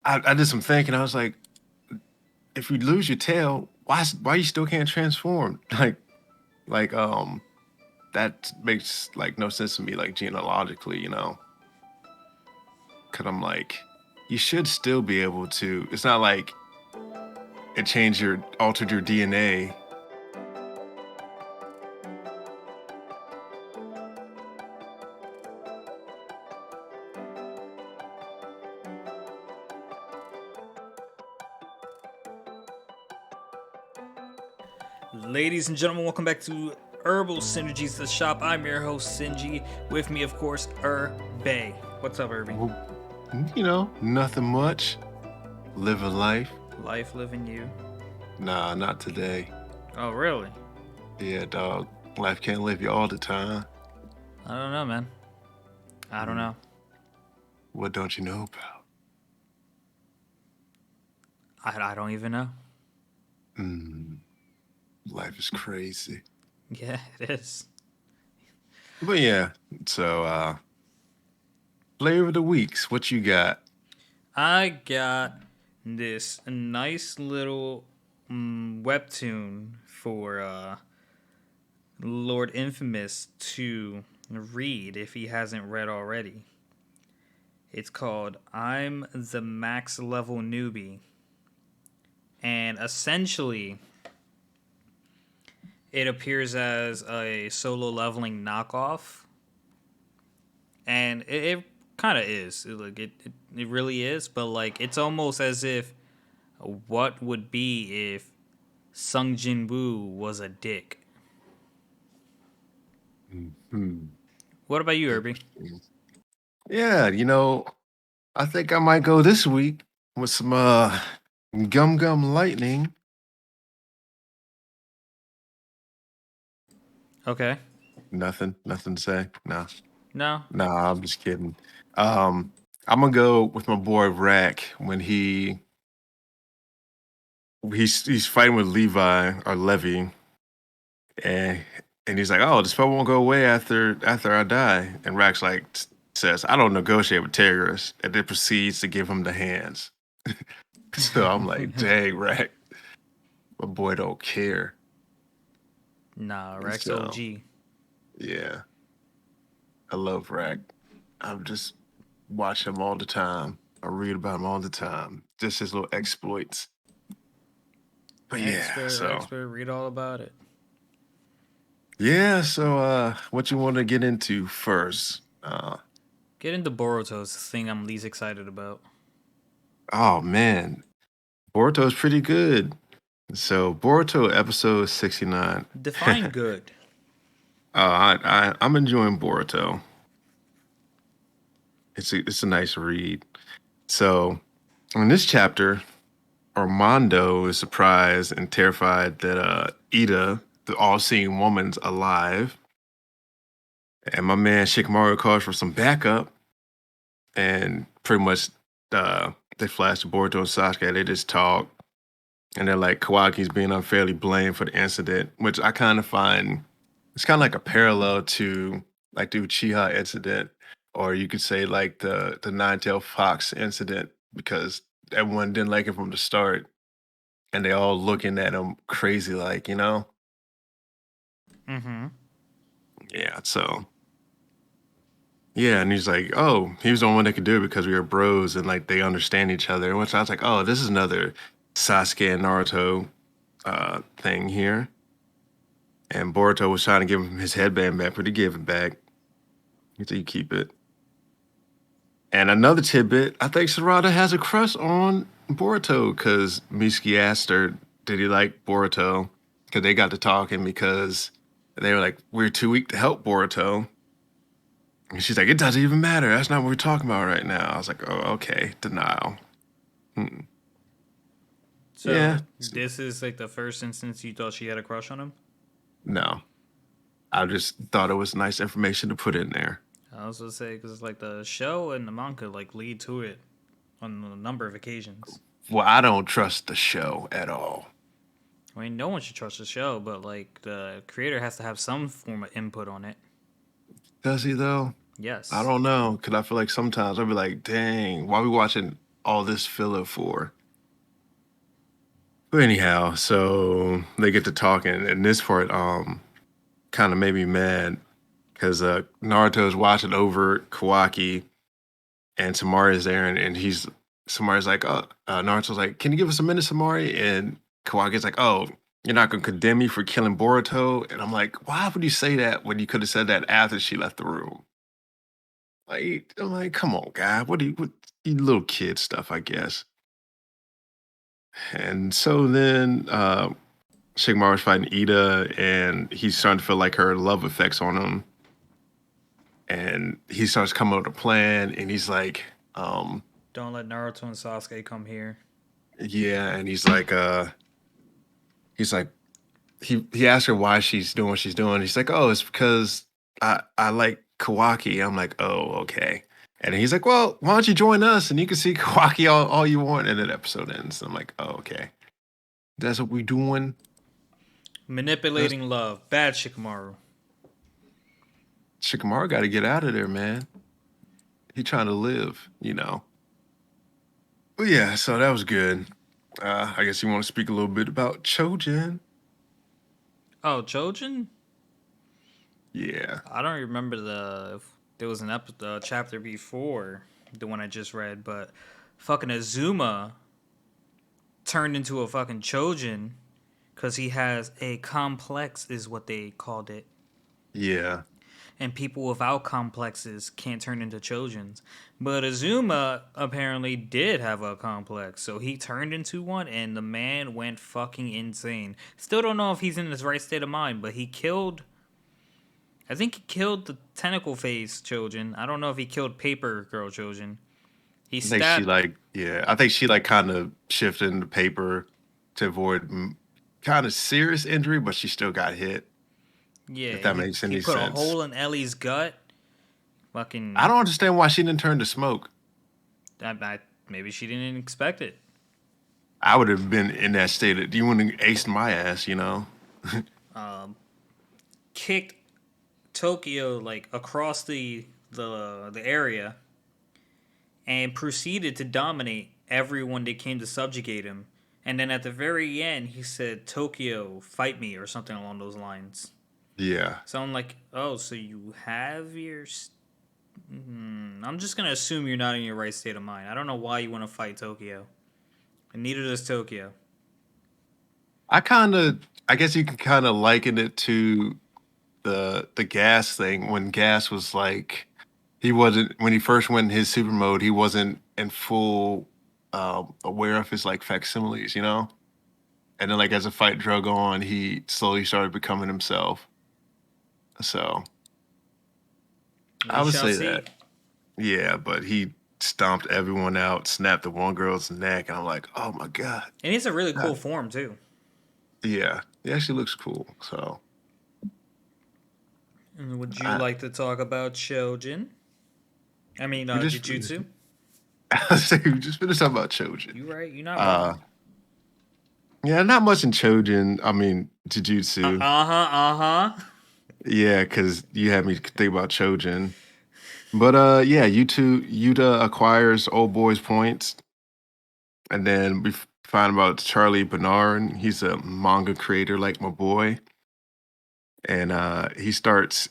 I did some thinking. I was like, if you lose your tail, why you still can't transform? Like that makes like no sense to me, like genealogically, Because I'm like, you should still be able to. It's not like it altered your DNA. Ladies and gentlemen, welcome back to Herbal Synergies, the shop. I'm your host, Sinji. With me, of course, Bay. What's up, Irby? Well, nothing much. Live a life. Life living you. Nah, not today. Oh, really? Yeah, dog. Life can't live you all the time. I don't know, man. I don't Mm, know. What don't you know about? I don't even know. Mm, Life is crazy. Yeah, it is. But yeah, so flavor of the weeks, what you got? I got this nice little webtoon for Lord Infamous to read if he hasn't read already. It's called I'm the Max Level Newbie. And essentially, it appears as a solo leveling knockoff. And it kind of is. It really is. But, like, it's almost as if what would be if Sung Jin Woo was a dick. Hmm. What about you, Irby? Interesting. Yeah, I think I might go this week with some Gum Gum Lightning. Okay. Nothing to say. Nah. No? Nah, I'm just kidding. I'm gonna go with my boy Rack when he's fighting with Levi or Levy, and he's like, "Oh, the spell won't go away after I die." And Rack's like says, "I don't negotiate with terrorists," and then proceeds to give him the hands. So I'm like, "Dang, Rack, my boy don't care." Nah, Rex So OG. yeah, I love Rack. I'm just watch him all the time. I read about him all the time. Just his little exploits. But yeah, Expert, read all about it. what you want to get into first? Get into Boruto's the thing I'm least excited about. Oh man, Boruto's pretty good. So Boruto episode 69. Define good. I'm enjoying Boruto. It's a nice read. So in this chapter, Armando is surprised and terrified that Ida, the all-seeing woman's alive. And my man Shikamaru calls for some backup, and pretty much they flash to Boruto and Sasuke. They just talk, and they're like, Kawaki's being unfairly blamed for the incident, which I kind of find it's kind of like a parallel to like the Uchiha incident, or you could say like the Nine-Tailed Fox incident, because everyone didn't like him from the start, and they all looking at him crazy, like. Mm-hmm. Yeah, so yeah, and he's like, "Oh, he was the only one that could do it because we were bros and like they understand each other." Which I was like, "Oh, this is another Sasuke and Naruto thing here." And Boruto was trying to give him his headband back, but he gave it back. He said, "You keep it." And another tidbit: I think Sarada has a crush on Boruto because Mitsuki asked her, "Did he like Boruto?" Because they got to talking because they were like, "We're too weak to help Boruto." And she's like, "It doesn't even matter. That's not what we're talking about right now." I was like, "Oh, okay, denial." Hmm. So Yeah, this is like the first instance you thought she had a crush on him? no. I just thought it was nice information to put in there. I was gonna say because like the show and the manga like lead to it on a number of occasions. Well, I don't trust the show at all. I mean, no one should trust the show, but like the creator has to have some form of input on it. Does he though? I Yes. don't know, because I feel like sometimes I'll be like, dang, why we watching? all this filler for? But anyhow, so they get to talking, and this part kind of made me mad because Naruto's watching over Kawaki, and Samari's there, and he's Samari's like, oh, Naruto's like, can you give us a minute, Samari? And Kawaki's like, oh, you're not gonna condemn me for killing Boruto? And I'm like, why would you say that when you could have said that after she left the room? Like, I'm like, come on, guy, what you little kid stuff, I guess. And so then Shikamaru's fighting Ida, and he's starting to feel like her love effects on him. And he starts coming up with a plan, and he's like, Don't let Naruto and Sasuke come here. yeah, and he's like he asked her why she's doing what she's doing. He's like, oh, it's because I like Kawaki. I'm like, oh, okay. And he's like, well, why don't you join us and you can see Kawaki all you want, and then the episode ends. I'm like, oh, okay. That's what we doing. That's Manipulating love. Bad Shikamaru. Shikamaru got to get out of there, man. He trying to live. But yeah, so that was good. I guess you want to speak a little bit about Chojin. Oh, Chojin? Yeah, I don't remember if there was an chapter before the one I just read, but fucking Azuma turned into a fucking Chojin because he has a complex, is what they called it. yeah, And people without complexes can't turn into Chojins. But Azuma apparently did have a complex, so he turned into one, and the man went fucking insane. Still don't know if he's in his right state of mind, but he killed. I think he killed the tentacle face Chojin. I don't know if he killed Paper Girl Chojin. He stabbed. I think she like kind of shifted in the paper to avoid kind of serious injury, but she still got hit. Yeah, If that makes he any put a sense. hole in Ellie's gut. I Fucking. don't understand why she didn't turn to smoke. Maybe she didn't expect it. I would have been in that state. You wouldn't have aced my ass. Kicked Tokyo like across the area and proceeded to dominate everyone that came to subjugate him. And then at the very end, he said, "Tokyo, fight me," or something along those lines. Yeah, So I'm like, oh, so you have your. I'm just gonna assume you're not in your right state of mind. I don't know why you want to fight Tokyo, and neither does Tokyo. I guess you can kind of liken it to the gas thing when gas was like he wasn't when he first went in his super mode. He wasn't in full aware of his like facsimiles. And then like as the fight drug on, he slowly started becoming himself. So I We would shall say see. that. Yeah, but he stomped everyone out, snapped the one girl's neck, and I'm like, oh my god. And he's a really cool God. form too. Yeah, he actually looks cool. So And would you I, like to talk about Shojin? I mean, we just Jujutsu. I say we just finished talking about Chojin. You right? You're not Uh wrong. yeah, not much in Chojin. I mean Uh Jujutsu. huh. Uh huh. Yeah, because you had me think about Chojin. But yeah, Yuta acquires old boy's points. And then we find about Charlie Bernard. He's a manga creator like my boy. And he starts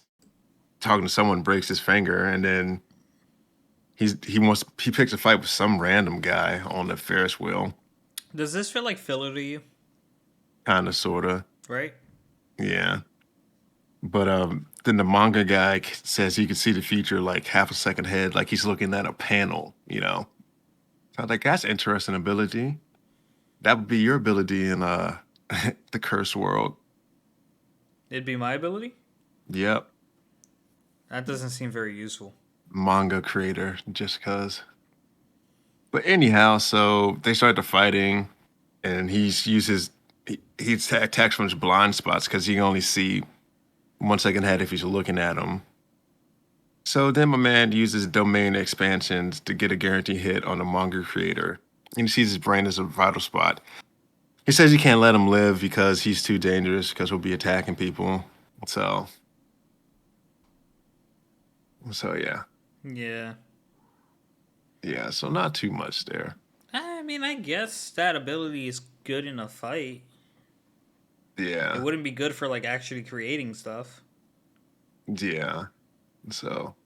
talking to someone, breaks his finger, and then he picks a fight with some random guy on the Ferris wheel. Does this feel like filler to you? Kinda sorta. Right? Yeah. But then the manga guy says he can see the future like half a second ahead, like he's looking at a panel. So I was like, that's interesting ability. That would be your ability in the curse world. It'd be my ability. Yep. That doesn't seem very useful. Manga creator, just cause. But anyhow, so they start the fighting, and he attacks from his blind spots because he can only see 1 second ahead if he's looking at him. So then my man uses domain expansions to get a guaranteed hit on the manga creator. And he sees his brain as a vital spot. He says he can't let him live because he's too dangerous because he'll be attacking people. So so yeah. Yeah. Yeah, so not too much there. I mean, I guess that ability is good in a fight. It Yeah, wouldn't be good for like actually creating stuff yeah. So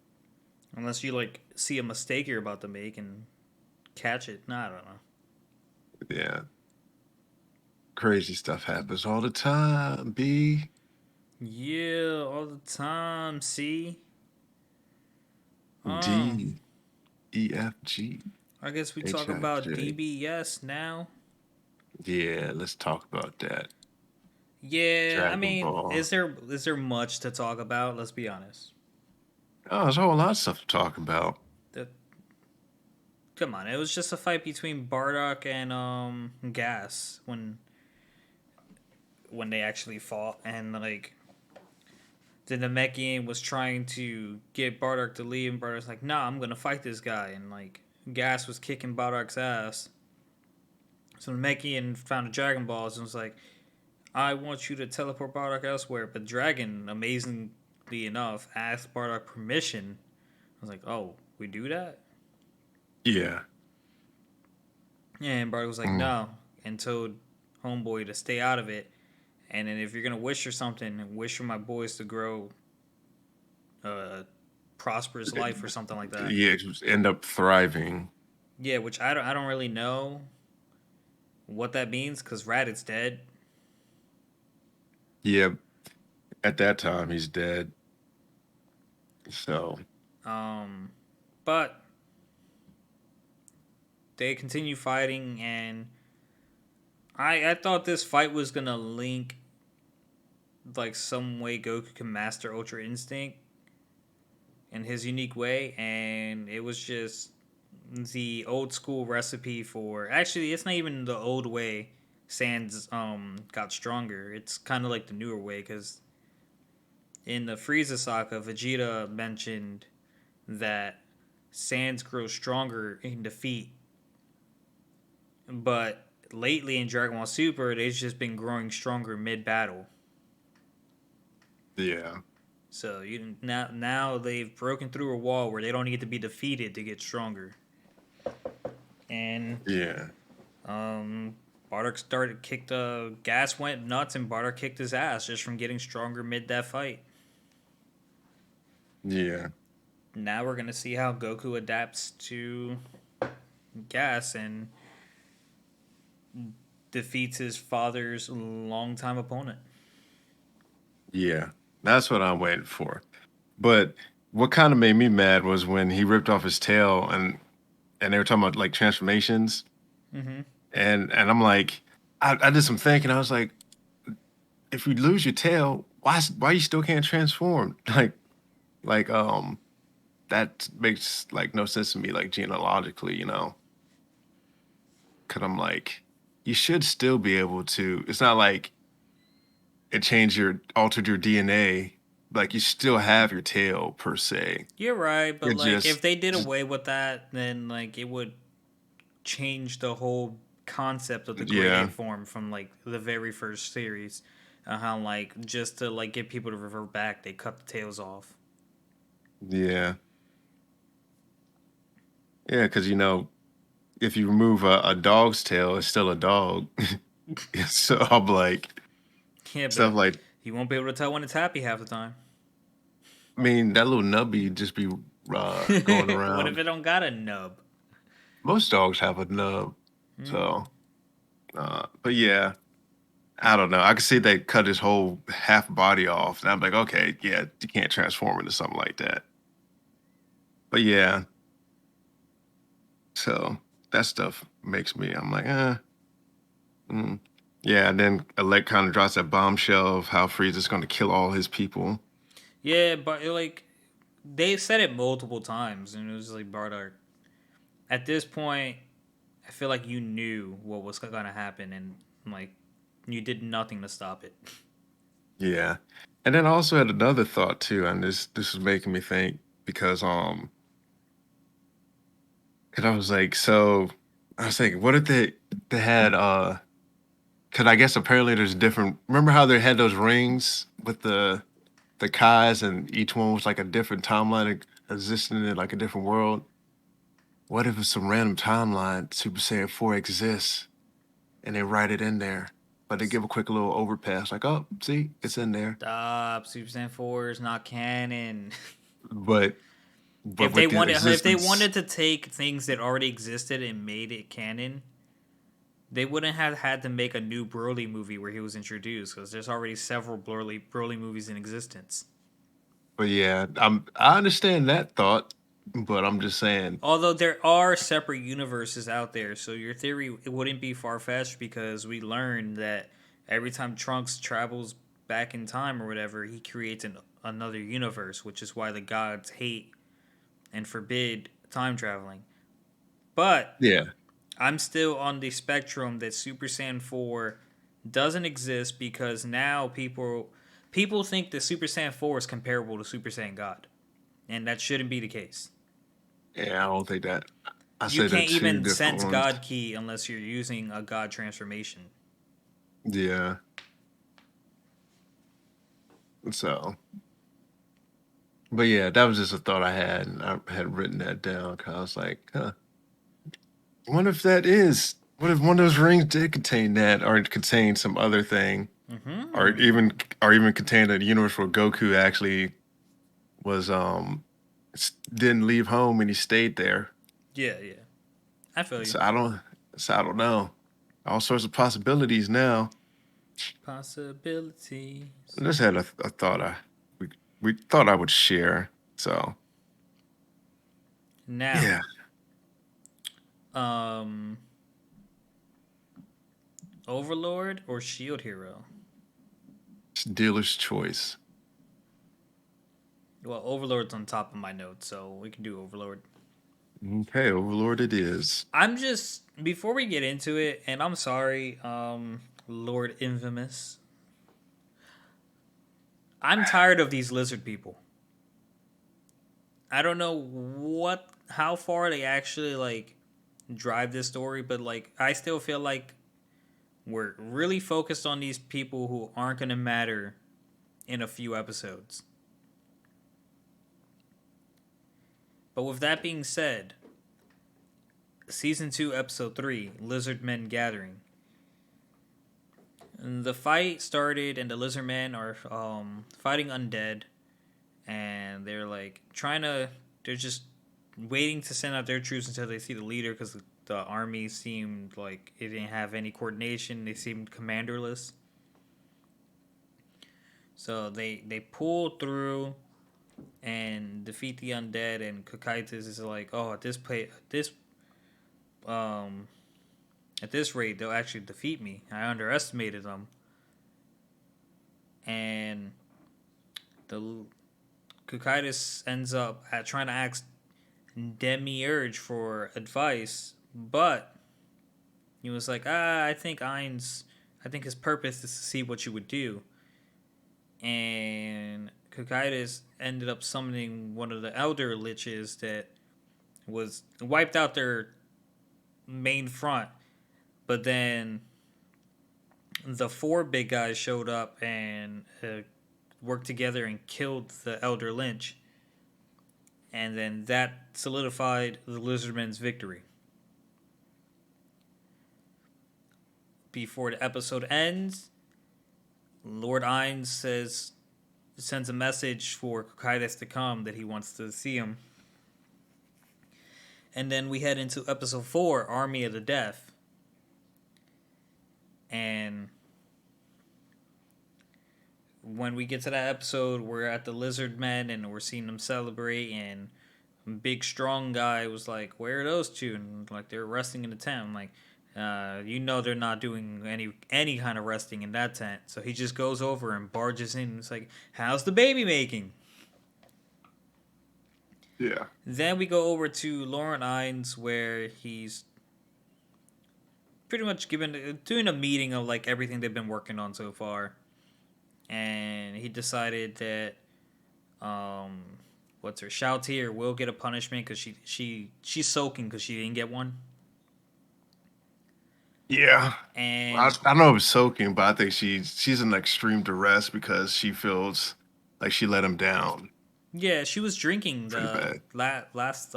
unless you like see a mistake you're about to make and catch it. No, I don't know. yeah, crazy stuff happens all the time. B Yeah, all the time. See. Um, D E F G I guess we talk H I about J. DBS now. Yeah, let's talk about that. Yeah, I Dragon mean, Ball. is there much to talk about? Let's be honest. Oh, there's a whole lot of stuff to talk about. The, Come on, it was just a fight between Bardock and Gas when they actually fought, and like the Namekian was trying to get Bardock to leave, and Bardock's like, "Nah, I'm gonna fight this guy," and like Gas was kicking Bardock's ass. So Namekian found a Dragon Balls and was like, "I want you to teleport Bardock elsewhere," but Dragon, amazingly enough, asked Bardock permission. I was like, "Oh, we do that?" Yeah. And Bardock was like, Mm. "No," and told Homeboy to stay out of it. And then if you're gonna wish for something, wish for my boys to grow a prosperous life or something like that. Yeah, just end up thriving. Yeah, which I don't really know what that means because Raditz dead. Yeah, at that time he's dead. So Um, but they continue fighting, and I thought this fight was gonna link like some way Goku can master Ultra Instinct in his unique way, and it was just the old school recipe for. Actually, it's not even the old way. Sans got stronger. It's kind of like the newer way because in the Frieza saga, Vegeta mentioned that Sans grows stronger in defeat, but lately in Dragon Ball Super, they've just been growing stronger mid battle. yeah, So now they've broken through a wall where they don't need to be defeated to get stronger. And yeah, Bardock started kicked Gas went nuts and Bardock kicked his ass just from getting stronger mid that fight. yeah, Now we're gonna see how Goku adapts to Gas and defeats his father's longtime opponent. yeah. That's what I'm waiting for. But what kind of made me mad was when he ripped off his tail and they were talking about like transformations Mm-hmm. and I'm like, I did some thinking. I was like, if you lose your tail, why you still can't transform? Like that makes like no sense to me, like genealogically, you know. Cause I'm like, you should still be able to. It's not like it changed your altered your DNA. Like you still have your tail per se. You're right, but It like if they did just away with that, then like it would change the whole concept of the Great yeah, Ape form from like the very first series. How like just to like get people to revert back, they cut the tails off. yeah, yeah. Cause you know, if you remove a dog's tail, it's still a dog. So I'm like Yeah, stuff but like. you won't be able to tell when it's happy half the time. I mean, that little nubby just be going What if around. it don't got a nub? Most dogs have a nub, Mm. so. But yeah, I don't know. I could see they cut his whole half body off, and I'm like, okay, yeah, you can't transform into something like that. But yeah, so that stuff makes me. I'm like, mm. Yeah. And then Elect kind of drops that bombshell of how Frieza's going to kill all his people. Yeah, but like they said it multiple times, and it was like Bardock. At this point, I feel like you knew what was gonna happen, and like you did nothing to stop it. Yeah, and then I also had another thought too, and this was making me think because and I was like, so I was thinking, what if they had because I guess apparently there's different. Remember how they had those rings with the Kais, and each one was like a different timeline existing in like a different world. what if it's some random timeline Super Saiyan 4 exists and they write it in there, but they give a quick little overpass, like, oh, see, it's in there. Stop. Super Saiyan 4 is not canon. But with the If they existence, wanted to take things that already existed and made it canon, they wouldn't have had to make a new Broly movie where he was introduced because there's already several Broly movies in existence. but yeah, I understand that thought, but I'm just saying, Although there are separate universes out there, so your theory it wouldn't be far fetched because we learned that every time Trunks travels back in time or whatever, he creates another universe, which is why the gods hate and forbid time traveling. But yeah, I'm still on the spectrum that Super Saiyan 4 doesn't exist because now people think that Super Saiyan 4 is comparable to Super Saiyan God, and that shouldn't be the case. yeah, I don't think that. I You say they're can't two even different sense ones. God Key unless you're using a God transformation. Yeah, so. But yeah, that was just a thought I had, and I had written that down because I was like, huh, what if that is? What if one of those rings did contain that, or contain some other thing, or Hmm. even contain a universe where Goku actually was didn't leave home and he stayed there. Yeah, yeah. I feel you. So I don't know. All sorts of possibilities now. Possibilities. I just had a thought we we thought I would share. So Now, yeah, um, Overlord or Shield Hero? it's dealer's choice. Well, Overlord's on top of my notes, so we can do Overlord. Okay, Overlord it is. I'm just before we get into it, and I'm sorry, Lord Infamous. I'm tired of these lizard people. I don't know how far they actually like drive this story, but like I still feel like we're really focused on these people who aren't gonna matter in a few episodes. But with that being said, season 2, episode 3, Lizard Men Gathering. And the fight started, and the lizard men are fighting undead, and they're like trying to. They're just waiting to send out their troops until they see the leader because the army seemed like it didn't have any coordination. They seemed commanderless. So they pull through and defeat the undead, and Kokaitis is like, oh, um at this rate they'll actually defeat me. I underestimated them, and the Kokaitis ends up trying to ask Demiurge for advice, but he was like, I think his purpose is to see what you would do. And Kokaitis ended up summoning one of the elder liches that was wiped out their main front, but then the four big guys showed up and worked together and killed the elder lich, and then that solidified the Lizardmen's victory. Before the episode ends, Lord Ainz sends a message for Kokaitis to come that he wants to see him. And then we head into episode 4, Army of the Death. And when we get to that episode, we're at the Lizard Men and we're seeing them celebrate. And big strong guy was like, "Where are those two?" And like they're resting in the tent. I'm like, you know they're not doing any kind of resting in that tent. So he just goes over and barges in. And it's like, "How's the baby making?" Yeah. Then we go over to Lauren Ainz where he's pretty much doing a meeting of like everything they've been working on so far, and he decided that um, what's her Shoutier will get a punishment because she's soaking because she didn't get one, Yeah. and I know it was soaking, but I think she's in extreme duress because she feels like she let him down yeah, she was drinking pretty the bad. last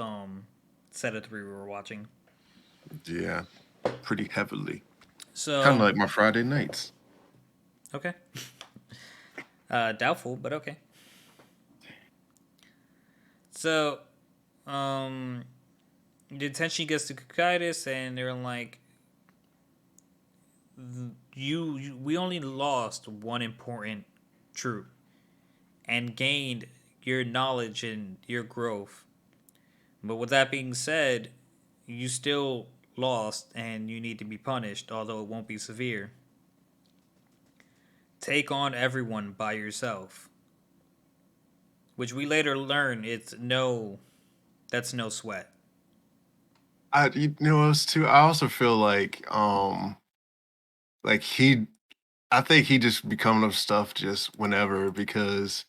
set of three we were watching. Yeah, pretty heavily. Kind of So like my Friday nights. okay, doubtful, but okay. So um, the attention gets to Kukaitis, and they're like, we only lost one important troop and gained your knowledge and your growth. But with that being said, you still lost and you need to be punished, although it won't be severe. Take on everyone by yourself. Which we later learn that's no sweat. You know else too. I also feel like I think he just be coming up with stuff just whenever because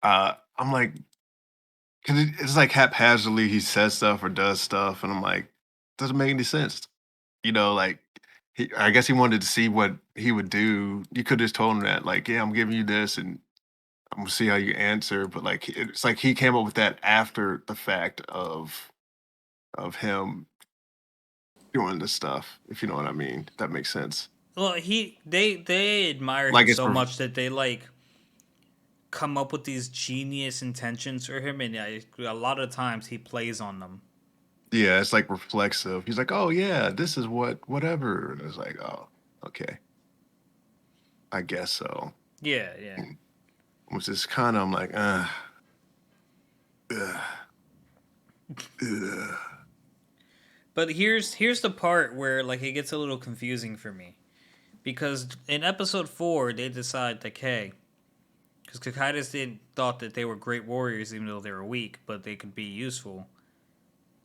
I'm like, because it's like haphazardly he says stuff or does stuff, and I'm like, doesn't make any sense. Like I guess he wanted to see what he would do. You could just told him that, like, yeah, I'm giving you this, and I'm gonna see how you answer. But like, it's like he came up with that after the fact of him doing this stuff. If you know what I mean, if that makes sense. Well, they admire him Like it's so much that they like come up with these genius intentions for him, and a lot of times he plays on them. yeah, it's like reflexive. He's like, oh yeah, this is whatever. And it's like, oh, okay, I guess so. Yeah, yeah. Mm. Which is kind of I'm like, ugh, ugh. But here's the part where like it gets a little confusing for me because in episode 4 they decide like, hey, because Kakaitis didn't thought that they were great warriors even though they were weak, but they could be useful,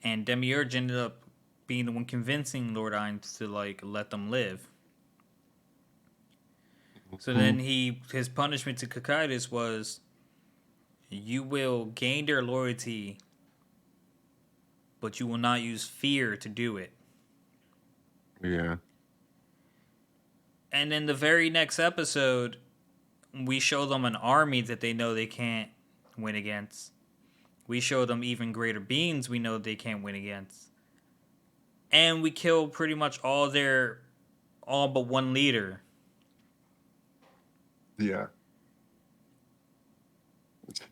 and Demiurge ended up being the one convincing Lord Ainz to like let them live. So then Mhm. his punishment to Kakaitis was you will gain their loyalty, but you will not use fear to do it. Yeah, And in the very next episode, we show them an army that they know they can't win against. We show them even greater beings we know they can't win against. And we kill pretty much all but one leader. yeah.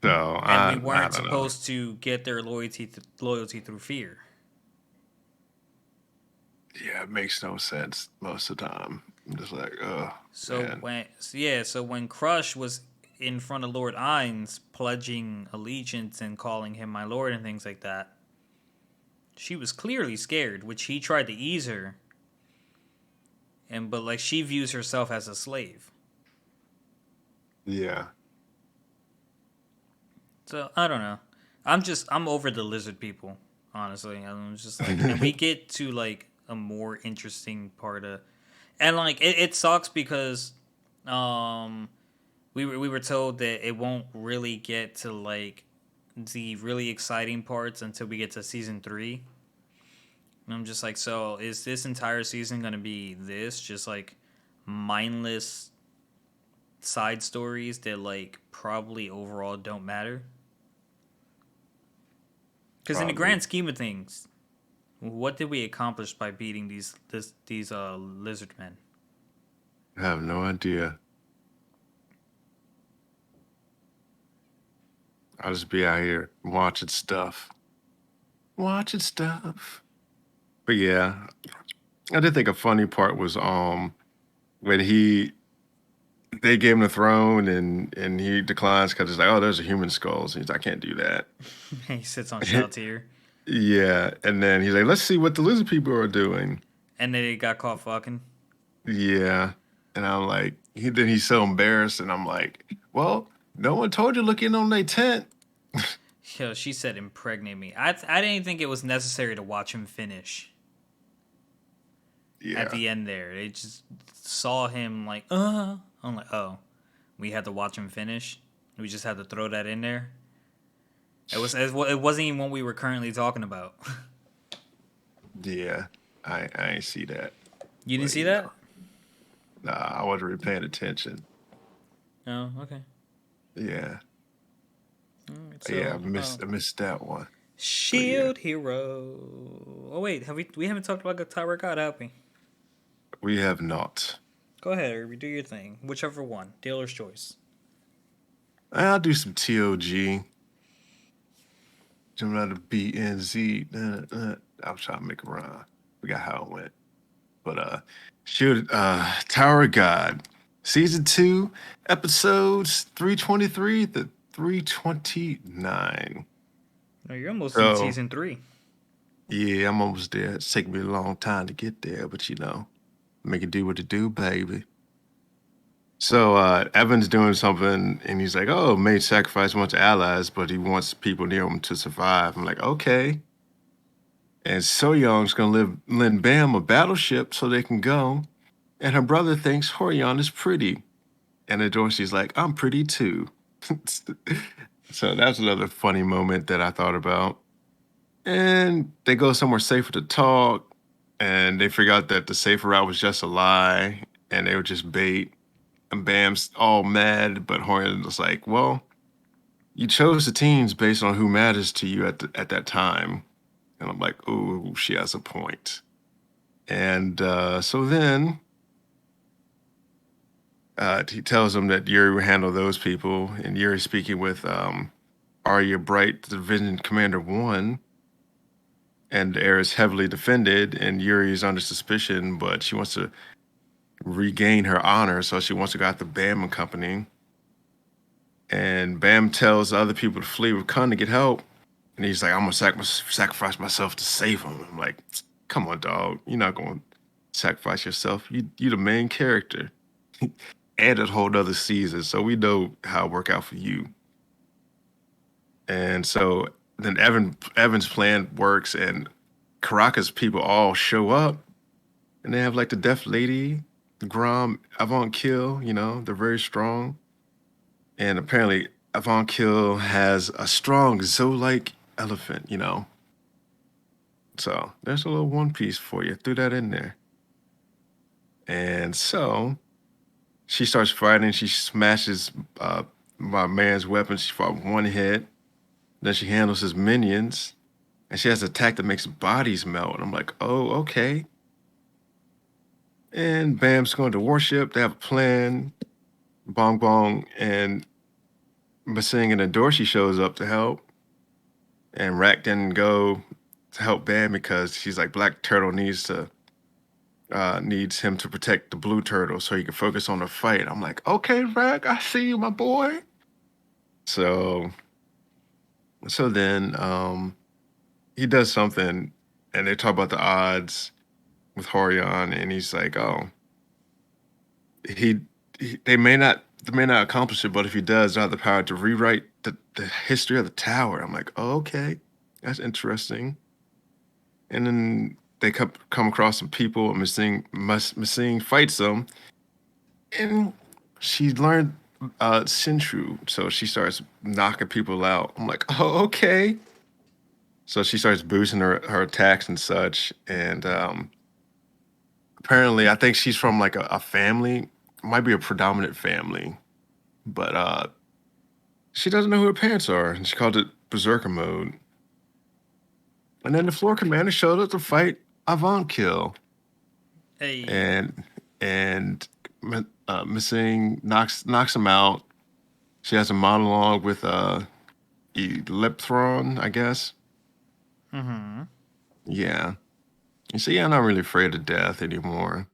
So And we I weren't don't know. supposed to get their loyalty through fear. Yeah, it makes no sense most of the time. I'm just like, oh So man. when Crush was in front of Lord Ainz pledging allegiance and calling him my lord and things like that, she was clearly scared, which he tried to ease her. But like she views herself as a slave. Yeah, So I don't know. I'm over the lizard people, honestly. I'm just like, and we get to like a more interesting part of, and like it sucks because, um, we were told that it won't really get to like the really exciting parts until we get to season 3. And I'm just like, so is this entire season gonna be this just like mindless side stories that like probably overall don't matter? Because in the probably. grand scheme of things, what did we accomplish by beating these lizard men? I have no idea. I'll just be out here watching stuff. But yeah, I did think a funny part was when they gave him the throne and he declines because it's like, oh, there's a human skulls. And he's like, I can't do that. He sits on Shalltier, Yeah, and then he's like, let's see what the lizard people are doing. and then he got caught fucking. Yeah, and I'm like, he's so embarrassed, and I'm like, well, no one told you to look in on their tent. Yo, she said impregnate me. I didn't think it was necessary to watch him finish at Yeah, the end there. They just saw him like, I'm like, oh, we had to watch him finish. We just had to throw that in there. It wasn't even what we were currently talking about. yeah, I ain't see that, You didn't but see that? nah, I wasn't really paying attention. Oh, okay. Yeah, All right, yeah, so I missed that one. But yeah, Shield hero. Oh wait, have we haven't talked about the Tower God, have we? we have not. Go ahead, Irby, do your thing. Whichever one. Dealer's choice. I'll do some TOG. Jumping out of BNZ. I was trying to make a rhyme. Forgot how it went. But shoot, Tower of God, season 2, episodes 323 to 329. No, you're almost in So season 3. yeah, I'm almost there. It's taking me a long time to get there, but make it do what it do, baby. So Evan's doing something, and he's like, "Oh, may sacrifice a bunch of allies, but he wants people near him to survive." I'm like, "Okay." And So Young's gonna lend Bam a battleship so they can go. And her brother thinks Horyon is pretty, and Adorci's like, "I'm pretty too." So that's another funny moment that I thought about. And they go somewhere safer to talk, and they figure out that the safer route was just a lie, and they were just bait. And Bam's all mad, but Horn was like, "Well, you chose the teams based on who matters to you at that time." And I'm like, "Ooh, she has a point." And so then he tells him that Yuri will handle those people, and Yuri's speaking with Arya Bright, the Division Commander 1, and the area is heavily defended, and Yuri is under suspicion, but she wants to regain her honor, so she wants to go after Bam and company. And Bam tells other people to flee with Khan to get help, and he's like, "I'm gonna sacrifice myself to save him." I'm like, "Come on, dog, you're not gonna sacrifice yourself. You the main character." And a whole other season, so we know how it work out for you. And so then Evan's plan works, and Caracas people all show up, and they have like the Deaf Lady, the Grom, Avant Kill. They're very strong, and apparently Avant Kill has a strong Zoe-like elephant. So there's a little One Piece for you. Threw that in there, and so she starts fighting. She smashes my man's weapon. She fought one hit. Then she handles his minions, and she has an attack that makes bodies melt. I'm like, oh, okay. And Bam's going to warship. They have a plan. Bong Bong and Basing and Adorshi shows up to help. And Rack didn't go to help Bam because she's like, Black Turtle needs him to protect the Blue Turtle so he can focus on the fight. I'm like, okay, Rack, I see you, my boy. So so then he does something, and they talk about the odds with Horion, and he's like, "Oh, he, they may not accomplish it, but if he does, they'll have the power to rewrite the history of the tower." I'm like, "Oh, okay, that's interesting." And then they come across some people, and Missing fights them, and she learned Sintru, so she starts knocking people out. I'm like, "Oh, okay." So she starts boosting her attacks and such, and apparently, I think she's from like a family, might be a predominant family, but she doesn't know who her parents are, and she called it berserker mode. And then the floor commander showed up to fight Avant Kill, Hey. and and Missing knocks him out. She has a monologue with Eleptron, I guess. Mm-hmm. Yeah, you see, I'm not really afraid of death anymore.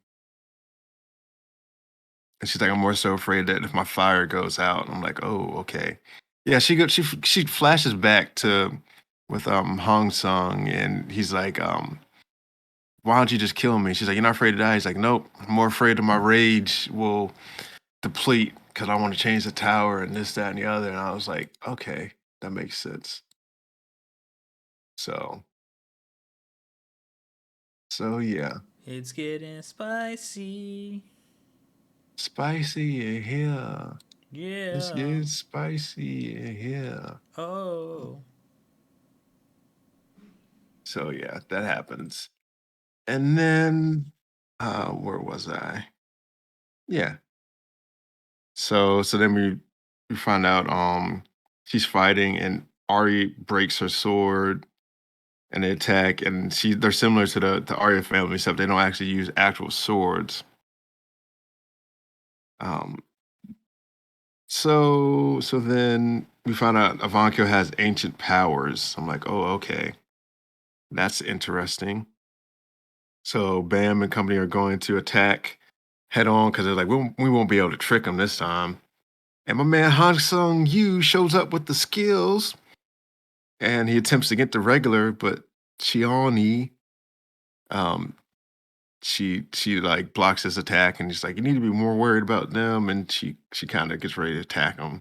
And she's like, I'm more so afraid that if my fire goes out. And I'm like, oh, okay. Yeah, she flashes back to with Hong Sung, and he's like, why don't you just kill me? She's like, you're not afraid to die. He's like, nope, I'm more afraid that my rage will deplete because I want to change the tower and this, that, and the other. And I was like, okay, that makes sense. So so yeah. It's getting spicy. Spicy in here. Let's Yeah. get spicy in here. Oh. So yeah, that happens. And then, where was I? Yeah. So then we find out she's fighting, and Ari breaks her sword, and they attack. And they're similar to the Arya family, except they don't actually use actual swords. Um, so then we find out Avankyo has ancient powers. I'm like, oh, okay, that's interesting. So Bam and company are going to attack head on because they're like, we won't be able to trick them this time. And my man Han Sung Yu shows up with the skills, and he attempts to get the regular, but Chioni, um, she like blocks his attack, and she's like, you need to be more worried about them, and she kind of gets ready to attack him,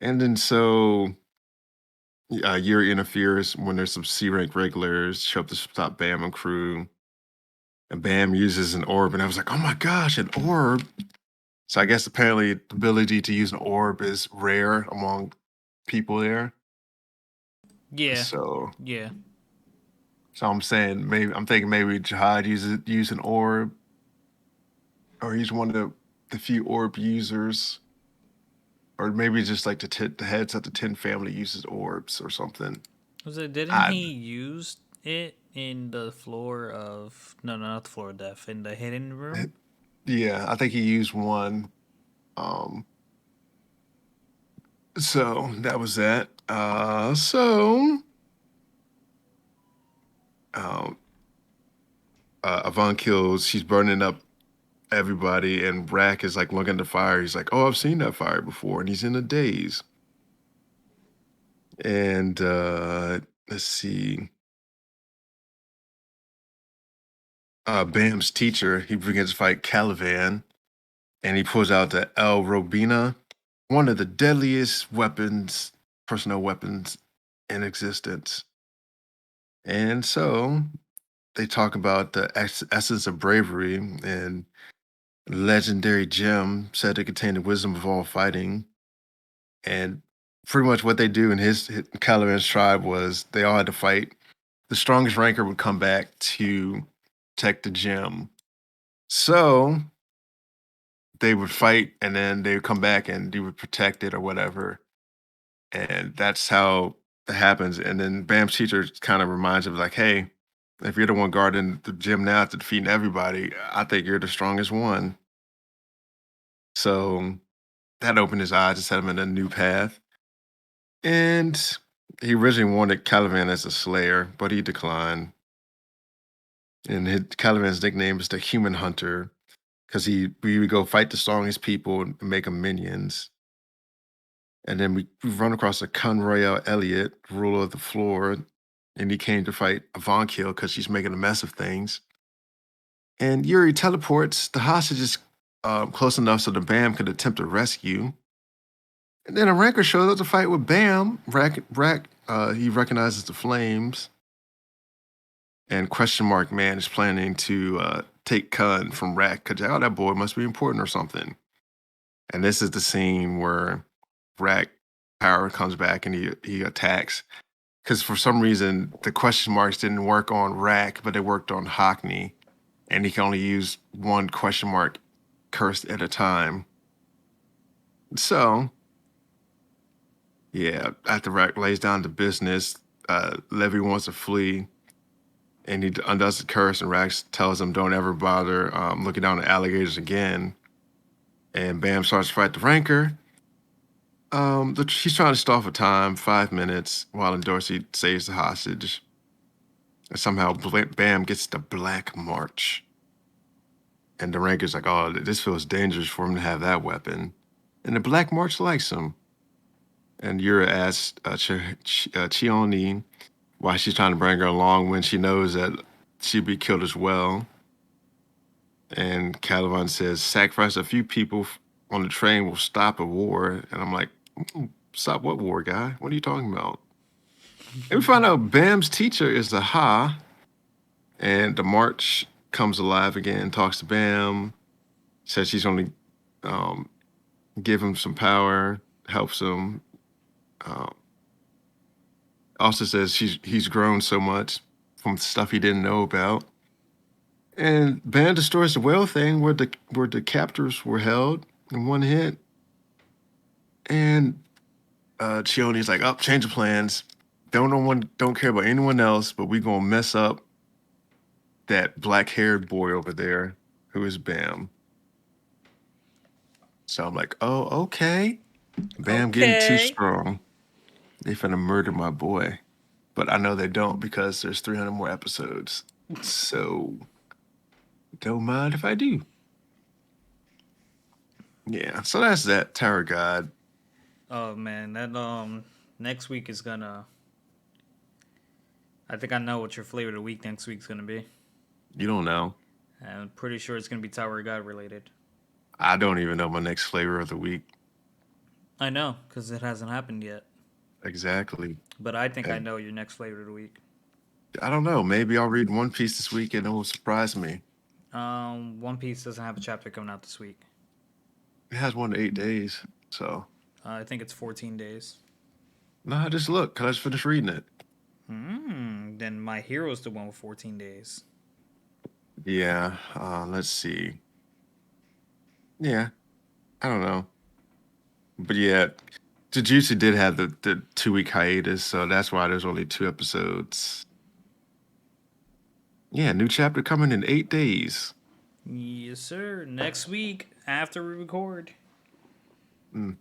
and then so Yuri interferes when there's some C rank regulars show up to stop Bam and crew, and Bam uses an orb, and I was like, oh my gosh, an orb! So I guess apparently the ability to use an orb is rare among people there. Yeah, So yeah. I'm saying I'm thinking maybe Jihad use an orb, or he's one of the few orb users, or maybe just like the heads of the Ten family uses orbs or something. Was it? Didn't I he use it in the floor of no, not the floor of death, in the hidden room? yeah, I think he used one. Um, so that was that. Um, Yvonne kills. She's burning up everybody, and Rack is like looking at the fire. He's like, "Oh, I've seen that fire before," and he's in a daze. And let's see, Bam's teacher, he begins to fight Calivan, and he pulls out the El Robina, one of the deadliest weapons, personnel weapons in existence. And so they talk about the essence of bravery and legendary gem said to contain the wisdom of all fighting. And pretty much what they do in his Caliban's tribe was they all had to fight. The strongest ranker would come back to protect the gem. So they would fight, and then they would come back and you would protect it or whatever. And that's how it happens. And then Bam's teacher kind of reminds him, like, hey, if you're the one guarding the gym now after defeating everybody, I think you're the strongest one. So that opened his eyes and set him in a new path. And he originally wanted Caliban as a slayer, but he declined. And Caliban's nickname is the Human Hunter because we would go fight the strongest people and make them minions. And then we run across a Conroyal Elliot, ruler of the floor, and he came to fight Avonkill because she's making a mess of things. And Yuri teleports the hostages close enough so the Bam could attempt to rescue. And then a ranker shows up to fight with Bam. He recognizes the flames. And question mark man is planning to take Kun from Rack because oh, that boy must be important or something. And this is the scene where Rack power comes back and he attacks. Because for some reason the question marks didn't work on Rack, but they worked on Hockney. And he can only use one question mark curse at a time. So, yeah, after Rack lays down the business, Levy wants to flee and he undoes the curse, and Rax tells him, don't ever bother looking down the alligators again. And Bam starts to fight the ranker. He's trying to stall for time, 5 minutes, while Dorsey saves the hostage. And somehow Bam gets the Black March. And the ranker's like, oh, this feels dangerous for him to have that weapon. And the Black March likes him. And Yura asks Chioni why she's trying to bring her along when she knows that she'd be killed as well. And Caliban says, sacrifice a few people on the train will stop a war. And I'm like, stop what war, guy? What are you talking about? And we find out Bam's teacher is the Ha, and the March comes alive again, talks to Bam, says she's only um, give him some power, helps him. Um, also says he's grown so much from stuff he didn't know about. And Bam destroys the whale thing where the captors were held in one hit. And Chioni's like, oh, change of plans. don't care about anyone else, but we gonna mess up that black haired boy over there who is Bam. So I'm like, oh, okay. Bam getting too Okay. strong. They finna murder my boy. But I know they don't because there's 300 more episodes. So don't mind if I do. Yeah. So that's that. Tower of God. Oh man, that next week is gonna. I think I know what your flavor of the week next week's gonna be. You don't know. I'm pretty sure it's gonna be Tower of God related. I don't even know my next flavor of the week. I know, because it hasn't happened yet. Exactly. But I think I And know your next flavor of the week. I don't know. Maybe I'll read One Piece this week and it will surprise me. One Piece doesn't have a chapter coming out this week. It has 1 to 8 days. So, I think it's 14 days. nah, just look. Cause I just finished reading it. Then My Hero's the one with 14 days. Yeah. Let's see. Yeah. I don't know. But yeah, Jujutsu did have the 2 week hiatus. So that's why there's only 2 episodes. Yeah. New chapter coming in 8 days. Yes, sir. Next week after we record.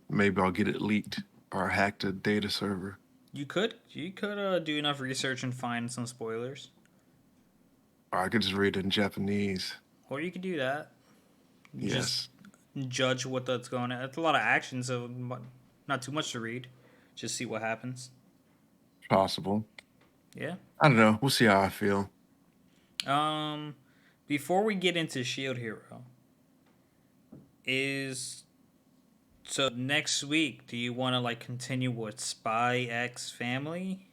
Maybe I'll get it leaked or hack the data server. You could do enough research and find some spoilers, Or I could just read it in Japanese. or you could do that. Just Yes. judge what that's going on. It's a lot of action, so not too much to read. Just see what happens. Possible. Yeah. I don't know. We'll see how I feel. Um, Before we get into Shield Hero, is so next week. Do you want to like continue with Spy X Family?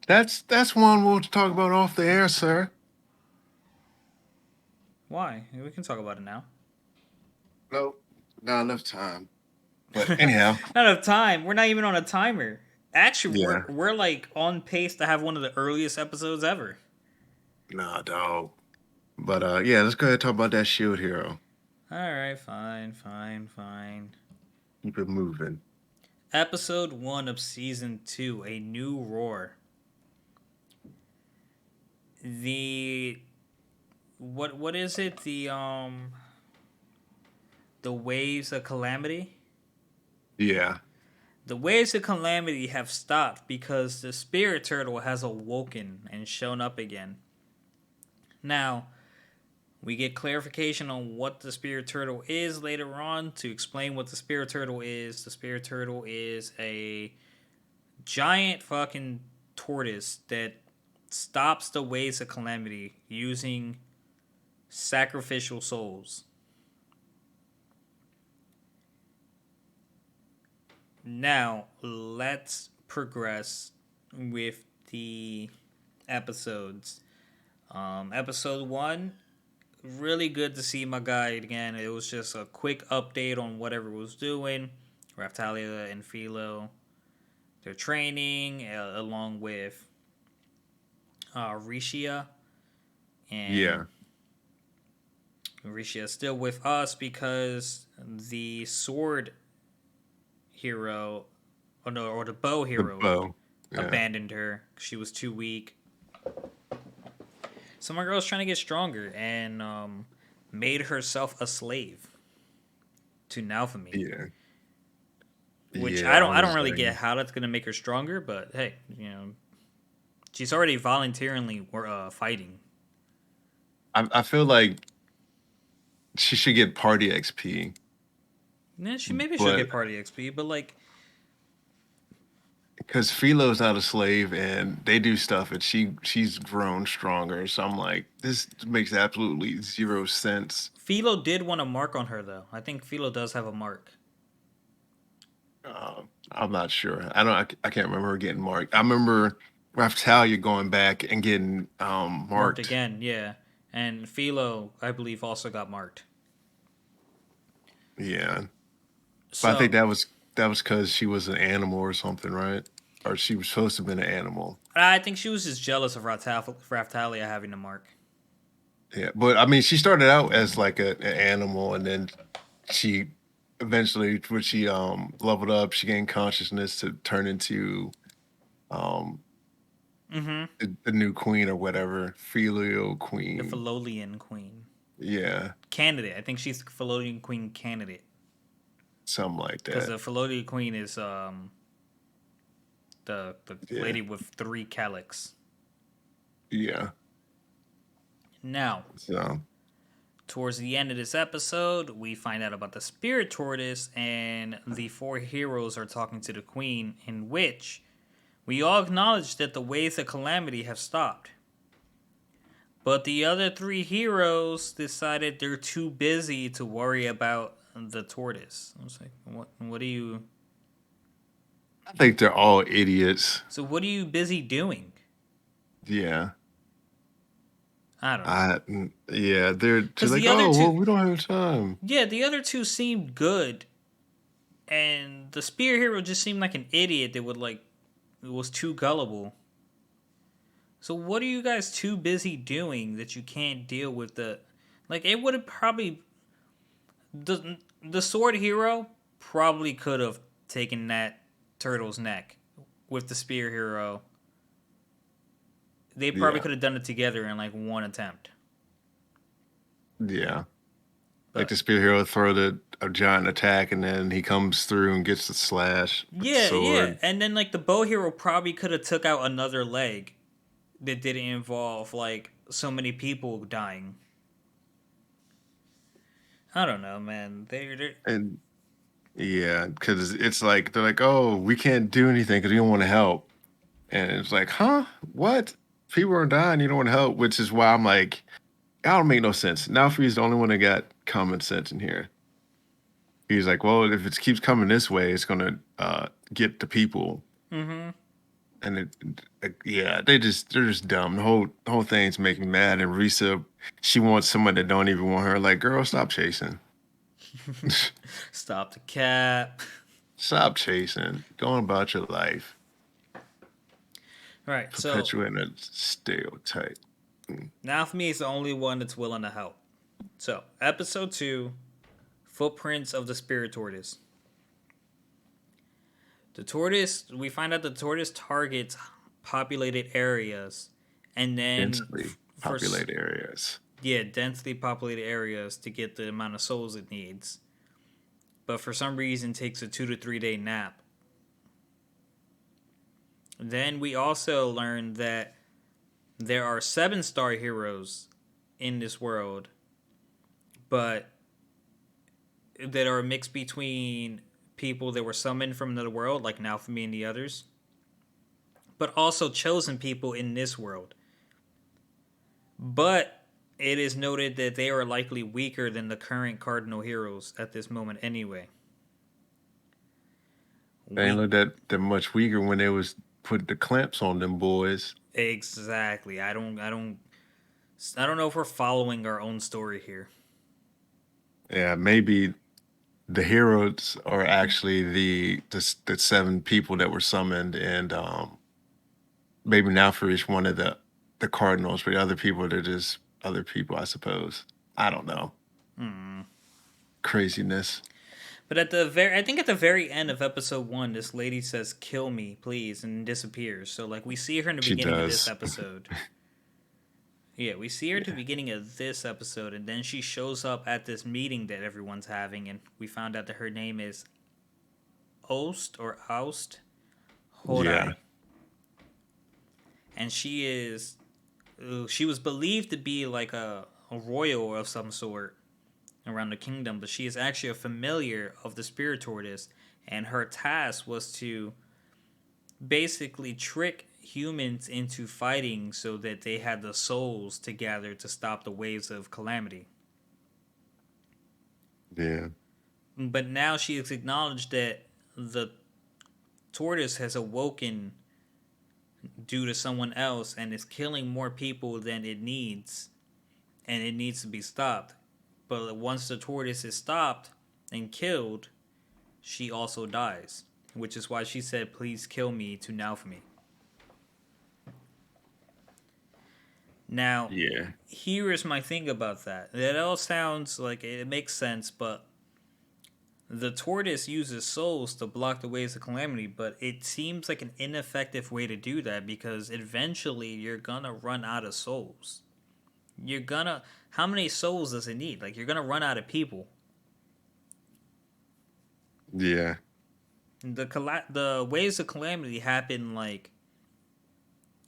That's one we'll talk about off the air, sir. Why? We can talk about it now. Nope. Not enough time. But anyhow, Not enough time. We're not even on a timer. Actually, we're yeah. we're like on pace to have one of the earliest episodes ever. Nah, dog. But yeah, let's go ahead and talk about that shield hero. All right, fine, fine, fine. Keep it moving. Episode 1 of season 2, A New Roar. The what is it? The waves of calamity. Yeah. The waves of calamity have stopped because the spirit turtle has awoken and shown up again. Now, we get clarification on what the spirit turtle is later on. To explain what the spirit turtle is a giant fucking tortoise that stops the waves of calamity using sacrificial souls. Now, let's progress with the episodes. Episode 1, really good to see my guy again. It was just a quick update on whatever it was doing. Raftalia and Philo, they're training along with Rishia, and Yeah. Rishia is still with us because the sword hero, or the bow The hero, bow. Yeah. abandoned her. She was too weak. So my girl's trying to get stronger and made herself a slave to Naofumi. Yeah. Which Yeah. I I don't was really like, get how that's gonna make her stronger, but hey, she's already voluntarily fighting. I feel like she should get party XP, Yeah, she maybe should but get party XP, but like, because Philo's not a slave and they do stuff and she's grown stronger. So I'm like, this makes absolutely zero sense. Philo did want a mark on her though. I think Philo does have a mark. I'm not sure. I can't remember her getting marked. I remember Raftalia going back and getting Marked marked. again, yeah. And Philo, I believe, also got marked. Yeah. But I think So that was because she was an animal or something, right? Or she was supposed to have been an animal. I think she was just jealous of Raftalia having a mark. Yeah. But I mean she started out as like an animal and then she eventually when she leveled up, she gained consciousness to turn into um Mm-hmm. the new queen or whatever, filial The queen. Philolian queen Yeah, candidate. I think she's Philolian queen candidate something like because that. the Philolian queen is the Yeah, lady with three calyx. yeah. Now, So towards the end of this episode, we find out about the spirit tortoise, and the four heroes are talking to the queen, in which we all acknowledge that the waves of calamity have stopped. But the other three heroes decided they're too busy to worry about the tortoise. I was like, what are you? I think they're all idiots. So what are you busy doing? Yeah. I don't know. Yeah, they're just Because like, the other oh, well, two, we don't have time. yeah, the other two seemed good, and the spear hero just seemed like an idiot that would like was too gullible. So what are you guys too busy doing that you can't deal with the like it would have probably the sword hero probably could have taken that turtle's neck with the spear hero. They probably Yeah, could have done it together in like one attempt. yeah. Like But the spear hero throw a giant attack, and then he comes through and gets the slash with the yeah, sword. and then like the bow hero probably could have took out another leg that didn't involve like so many people dying. I don't know, man. They're And yeah, because it's like they're like, oh, we can't do anything because we don't want to help. And it's like, huh? What? People are dying. You don't want to help, which is why I'm like, I don't make no sense. Now, he's the only one that got common sense in here. He's like, well, if it keeps coming this way, it's gonna get the people. mm-hmm. And yeah, they're just dumb. The whole thing's making me mad. And Risa, she wants someone that don't even want her. Like, girl, stop chasing. Stop the cap. Stop chasing. Go on about your life. All right, so Perpetuating a stereotype. Mm. now for me, it's the only one that's willing to help. So, episode 2, Footprints of the Spirit Tortoise. The tortoise, we find out the tortoise targets populated areas, and then Densely for populated areas. yeah, densely populated areas to get the amount of souls it needs. But for some reason, takes a 2 to 3 day nap. Then we also learned that there are 7-star heroes in this world, but that are a mix between people that were summoned from another world, like Naofumi and the others, but also chosen people in this world. But it is noted that they are likely weaker than the current cardinal heroes at this moment anyway. They ain't We look that much weaker when they was put the clamps on them boys. exactly. I don't know if we're following our own story here. Yeah, maybe the heroes are actually the seven people that were summoned, and maybe now for each one of the cardinals, but the other people they're just other people, I suppose. I don't know. Hmm. Craziness. But I think at the very end of episode 1, this lady says, "Kill me, please," and disappears. So like we see her in the She beginning of this does. episode. Yeah, we see her at the Yeah. beginning of this episode, and then she shows up at this meeting that everyone's having, and we found out that her name is Oust Yeah. Hodai, and she was believed to be like a royal of some sort around the kingdom, but she is actually a familiar of the spirit tortoise, and her task was to basically trick humans into fighting so that they had the souls to gather to stop the waves of calamity. Yeah. But now she has acknowledged that the tortoise has awoken due to someone else and is killing more people than it needs, and it needs to be stopped. But once the tortoise is stopped and killed, she also dies, which is why she said, "Please kill me to now for me." Now, Yeah. here is my thing about that. That all sounds like it makes sense, but The tortoise uses souls to block the waves of calamity, but it seems like an ineffective way to do that because eventually you're gonna run out of souls. You're gonna. How many souls does it need? Like, you're gonna run out of people. Yeah. The waves of calamity happen like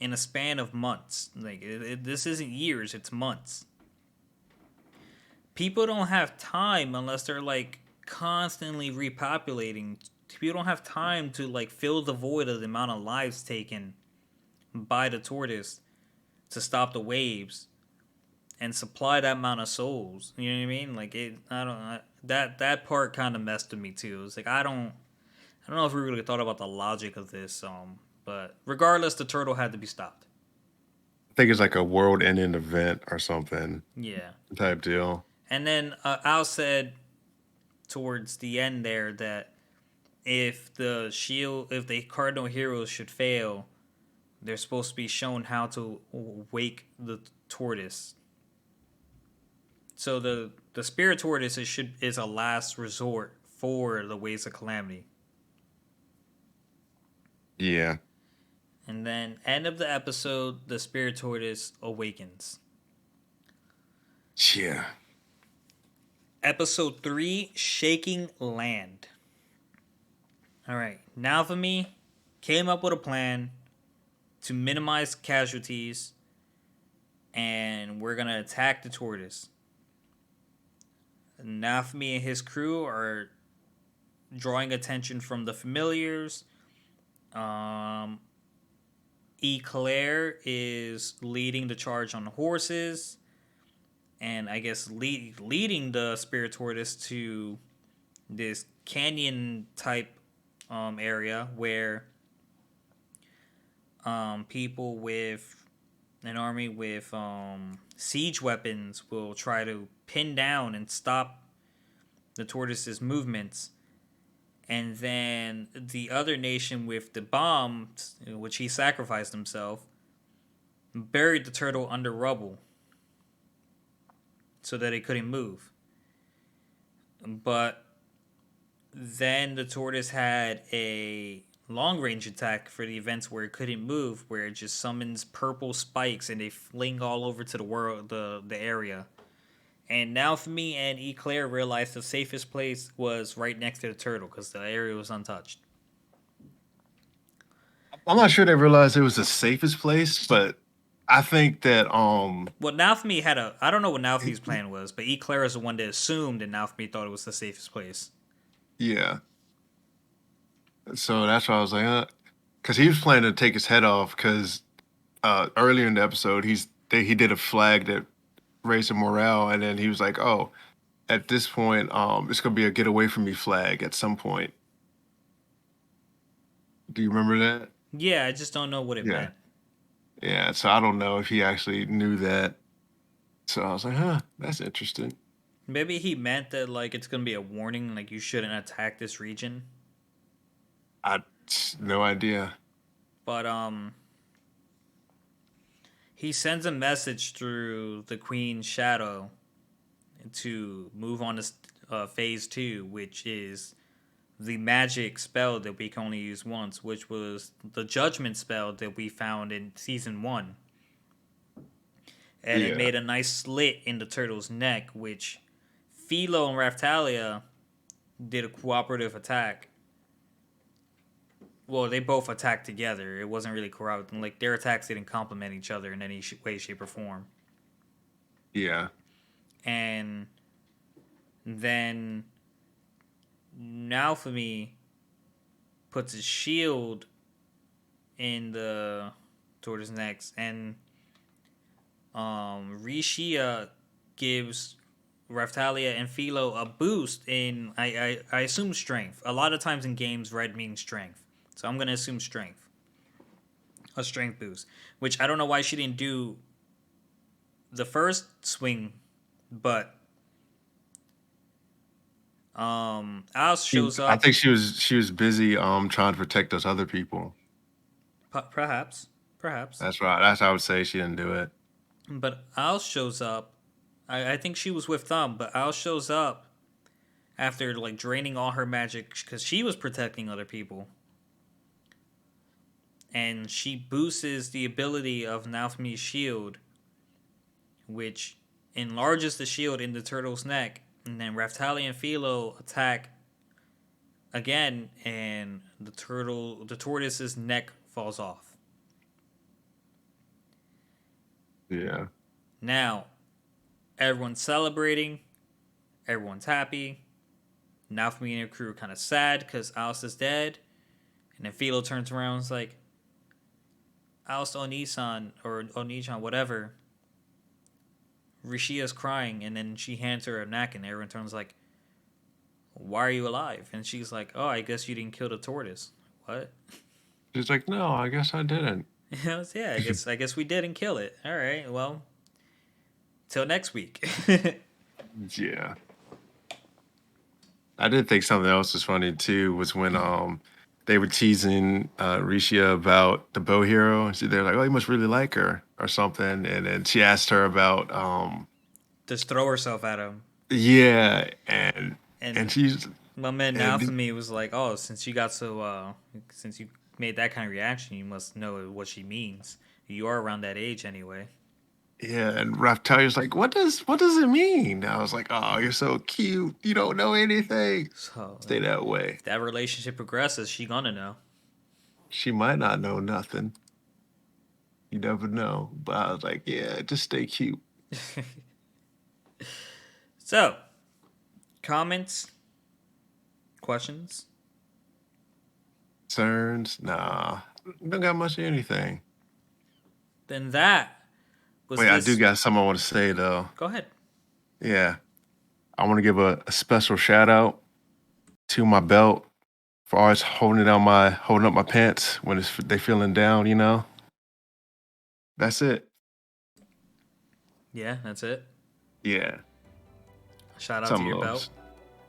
in a span of months. Like, this isn't years; it's months. People don't have time unless they're like constantly repopulating. People don't have time to like fill the void of the amount of lives taken by the tortoise to stop the waves and supply that amount of souls. You know what I mean? Like it. I don't. That part kind of messed with me too. It's like I don't know if we really thought about the logic of this. But regardless, the turtle had to be stopped. I think it's like a world-ending event or something Yeah. type deal. And then Al said towards the end there that if the cardinal heroes should fail, they're supposed to be shown how to wake the tortoise. So the spirit tortoise is a last resort for the waves of calamity. Yeah. And then end of the episode, the spirit tortoise awakens. Yeah. Episode 3, Shaking Land. All right, now for me, came up with a plan to minimize casualties, and we're gonna attack the tortoise. Now for me and his crew are drawing attention from the familiars. Um, Eclair is leading the charge on the horses, and I guess leading the spirit tortoise to this canyon type area where people with an army with siege weapons will try to pin down and stop the tortoise's movements. And then the other nation with the bomb, which he sacrificed himself, buried the turtle under rubble so that it couldn't move. But then the tortoise had a long range attack for the events where it couldn't move, where it just summons purple spikes and they fling all over to the world, the area. And now for me and Eclair realized the safest place was right next to the turtle because the area was untouched. I'm not sure they realized it was the safest place, but I think that Well, Naofmi had a. I don't know what Naofmi's plan was, but Eclair is the one that assumed, and Naofmi thought it was the safest place. yeah. So that's why I was like, because he was planning to take his head off. Because earlier in the episode, he did a flag that raised the morale, and then he was like, oh, at this point, it's gonna be a get away from me flag at some point. Do you remember that? Yeah, I just don't know what it Yeah. meant. Yeah. So I don't know if he actually knew that. So I was like, huh, that's interesting. Maybe he meant that like it's gonna be a warning, like you shouldn't attack this region. I no idea. But he sends a message through the Queen's shadow to move on to phase 2, which is the magic spell that we can only use once, which was the judgment spell that we found in season 1. And it Yeah. made a nice slit in the turtle's neck, which Philo and Raftalia did a cooperative attack. Well, they both attacked together. It wasn't really cooperative. Like, their attacks didn't complement each other in any way, shape, or form. Yeah. And then Naofumi puts his shield in the tortoise neck, and Rishia gives Raftalia and Philo a boost in I assume strength. A lot of times in games, red means strength, so I'm gonna assume strength, a strength boost. Which I don't know why she didn't do the first swing, but Alice shows I up. think she was busy trying to protect those other people. Perhaps, perhaps, That's right. That's how I would say she didn't do it. but Alice shows up. I think she was with Thumb, but Alice shows up after like draining all her magic because she was protecting other people, and she boosts the ability of Naofmi's shield, which enlarges the shield in the turtle's neck, and then Raftali and Philo attack again, and the tortoise's neck falls off. Yeah. Now everyone's celebrating, everyone's happy. Naofmi and her crew are kind of sad because Alice is dead, and then Philo turns around and is like, Alice Onisan or Onichan, whatever. Rishia's crying, and then she hands her a knack, and everyone turns like, "Why are you alive?" And she's like, "Oh, I guess you didn't kill the tortoise." What? She's like, no, I guess I didn't. Yeah, I guess we didn't kill it. All right, well, till next week. Yeah. I did think something else was funny too was when they were teasing Risha about the bow hero, and they're like, "Oh, you must really like her or something." And then she asked her about Just throw herself at him, yeah, and and she's my man now for and me was like, "Oh, since you made that kind of reaction, you must know what she means. You are around that age anyway." yeah, and Raftalia's like, what does it mean? I was like, "Oh, you're so cute. You don't know anything. So Stay that way." if that relationship progresses, she gonna know. She might not know nothing. You never know. But I was like, yeah, just stay cute. So, comments, questions. Concerns? Nah. Don't got much of anything. Then that was Wait, I do this. got something I want to say though. Go ahead. Yeah. I want to give a special shout out to my belt for always holding up my pants when they feeling down, you know? That's it. Yeah, that's it. Yeah. Shout out to Some your of belt. those.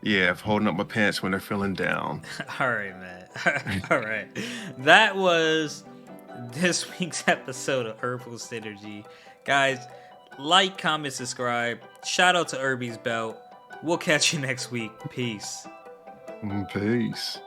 Yeah, for holding up my pants when they're feeling down. All right, man. All right. That was this week's episode of Irbal Sinergy. Guys, like, comment, subscribe. Shout out to Irby's belt. We'll catch you next week. Peace. Peace.